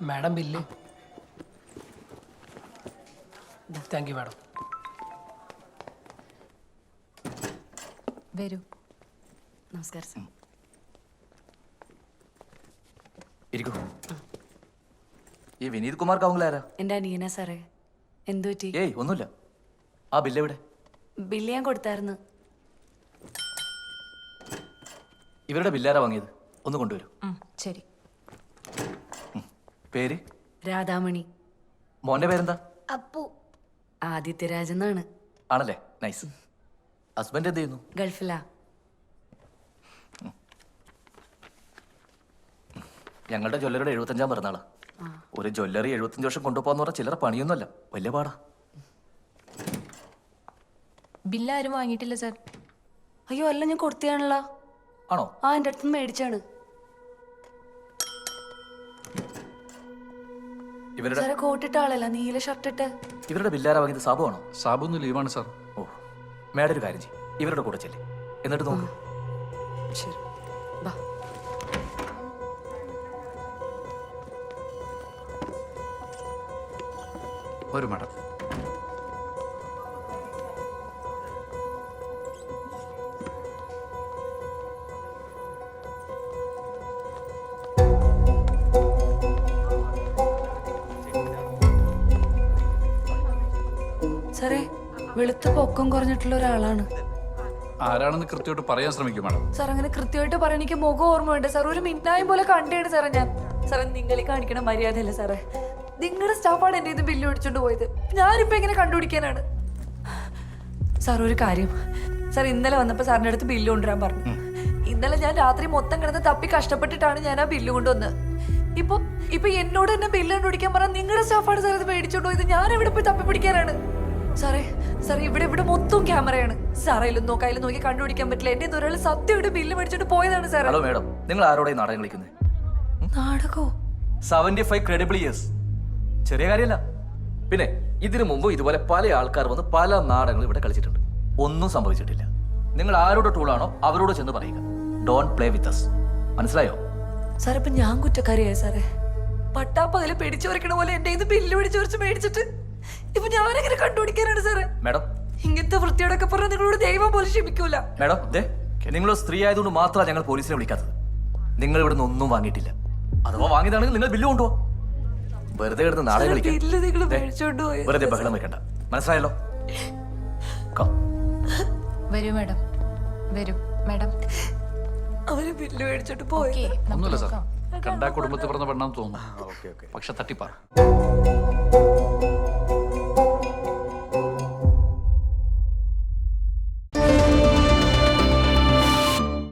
Madam bill. Thank you madam. വരൂ. നമസ്കാരം sir. ഇരിക്കൂ. ഈ വിനീത് കുമാർ കൗങ്കിലാരാ? എൻ്റെ അനിയനാ സാറേ. എന്തു പറ്റി? ഏയ് ഒന്നുമില്ല. ആ ബില്ല് എവിടെ? ബില്ല് ഞാൻ കൊടുത്തായിരുന്നു. ഇവരുടെ ബില്ലാരാ വാങ്ങിയത്? ഒന്ന് കൊണ്ടുവരൂ. ശരി. പേര്? രാധാമണി. മോന്റെ പേരെന്താ? അപ്പു. ആദിത്യരാജ് എന്നാണ്. ആണല്ലേ, നൈസ്. ഹസ്ബൻഡ് എന്ത് ചെയ്യുന്നു? ഗൾഫിലാ. ഞങ്ങളുടെ ജ്വല്ലറിയുടെ 75ാം പിറന്നാളാ. ഒരു ജ്വല്ലറി 75 വർഷം കൊണ്ടുപോകാന്ന് പറഞ്ഞാൽ ചില്ലറ പണിയൊന്നുമല്ല, വലിയ പാടാ. ബില്ല് ആരും വാങ്ങിയിട്ടില്ല സാർ. അയ്യോ അല്ല, ഞാൻ കൊടുത്തതാണല്ലോ. ആണോ? ആ, എൻ്റെ അടുത്ത് മേടിച്ചാണ്. ഇവരുടെ സാറേ കോട്ടിട്ട ആളല്ല, നീല ഷർട്ട് ഇട്ട്. ഇവരുടെ ബില്ലാരാ വാങ്ങിയത്? സാബു ആണോ? സാബു ഒന്ന് ലീവാണ് സാർ. ഓ, മേഡം ഒരു കാര്യം ചെയ്യും, ഇവരുടെ കൂടെ ചെല്ലേ, എന്നിട്ട് നോക്കൂ. ശരി, വാ. ഒരു മാഡം. സാറേ വെളുത്ത പൊക്കം കുറഞ്ഞിട്ടുള്ള ഒരാളാണ്. ആരാണെന്ന് കൃത്യമായിട്ട് പറയാൻ ശ്രമിക്കും മാഡം. സാർ അങ്ങനെ കൃത്യമായിട്ട് പറയാൻ എനിക്ക് മുഖം ഓർമ്മയുണ്ട് സാർ. ഒരു മിന്നായം പോലെ കണ്ടേണ് സാറേ ഞാൻ. സാറേ നിങ്ങളീ കാണിക്കണ മര്യാദയല്ലേ സാറേ? നിങ്ങളുടെ സ്റ്റാഫാണ് എൻ്റെ ഇത് ബില്ല് മേടിച്ചോണ്ട് പോയത്. ഞാനിപ്പോ എങ്ങനെ കണ്ടുപിടിക്കാനാണ്? സാർ ഒരു കാര്യം, സാർ ഇന്നലെ വന്നപ്പോ സാറിന്റെ അടുത്ത് ബില്ല് കൊണ്ടുവരാൻ പറഞ്ഞു. ഇന്നലെ ഞാൻ രാത്രി മൊത്തം കിടന്ന് തപ്പി കഷ്ടപ്പെട്ടിട്ടാണ് ഞാൻ ആ ബില്ല് കൊണ്ടുവന്നത്. ഇപ്പൊ എന്നോട് തന്നെ ബില്ല് കണ്ടുപിടിക്കാൻ പറഞ്ഞാൽ നിങ്ങളുടെ സ്റ്റാഫാണ് സാർ ഇത് മേടിച്ചോണ്ട് പോയത്. ഞാൻ എവിടെ പോയി തപ്പി പിടിക്കാനാണ്? സാറേ സാറേ ഇവിടെ മൊത്തം ക്യാമറയാണ്. സാറേലും നോക്കായാലും നോക്കി കണ്ടുപിടിക്കാൻ പറ്റില്ല. എന്റെ ഒരാൾ സത്യമായിട്ട് ബില്ല് മേടിച്ചോണ്ട് പോയതാണ് സാർ. ഹലോ മേഡം, നിങ്ങൾ ആരോടെ നാടകം കളിക്കുന്നത്? നാടകോ? 75 ക്രെഡിബിൾ ഇയേഴ്സ് ചെറിയ കാര്യമല്ല. പിന്നെ ഇതിനു മുമ്പ് ഇതുപോലെ പല ആൾക്കാർ വന്ന് പല നാടകങ്ങൾ ഇവിടെ കളിച്ചിട്ടുണ്ട്. ഒന്നും സംഭവിച്ചിട്ടില്ല. നിങ്ങൾ ആരോട് ടൂളാണോ അവരോട് ചെന്ന് പറയുക. Don't play with us. മനസ്സിലായോ? സാർ ഇപ്പൊ ഞാൻ കുറ്റക്കാരിയായി സാറേ. പട്ടാപ്പകല് പിടിച്ചു വരയ്ക്കണ പോലെ എന്റെ ഇത് ബില്ല് പിടിച്ചു മേടിച്ചിട്ട് ഇപ്പൊ ഞാനെങ്ങനെ കണ്ടുപിടിക്കാനാണ് സാറേ? മേഡം, ഇങ്ങനത്തെ വൃത്തിയോടൊക്കെ പറഞ്ഞാൽ നിങ്ങളോട് ദൈവം പോലും ക്ഷമിക്കൂല. മേഡം, നിങ്ങൾ സ്ത്രീ ആയതുകൊണ്ട് മാത്രമാണ് ഞങ്ങൾ പോലീസിനെ വിളിക്കാത്തത്. നിങ്ങൾ ഇവിടുന്ന് ഒന്നും വാങ്ങിയിട്ടില്ല. അഥവാ വാങ്ങിയതാണെങ്കിൽ നിങ്ങൾ ബില്ല് കൊണ്ടുപോ. വെറുതെ കിടന്ന് നാടകം കളിക്കാം. വെറുതെ ബഹളം വെക്കണ്ട. മനസ്സിലായല്ലോ? വരൂ മാഡം, വരൂ മാഡം. അവര് ബില്ല് മേടിച്ചോണ്ട് പോയി. ഒന്നുമില്ല സാർ, കണ്ടാ കുടുംബത്തിൽ പറഞ്ഞ പെണ്ണാന്ന് തോന്നുന്നു. പക്ഷെ തട്ടിപ്പാ.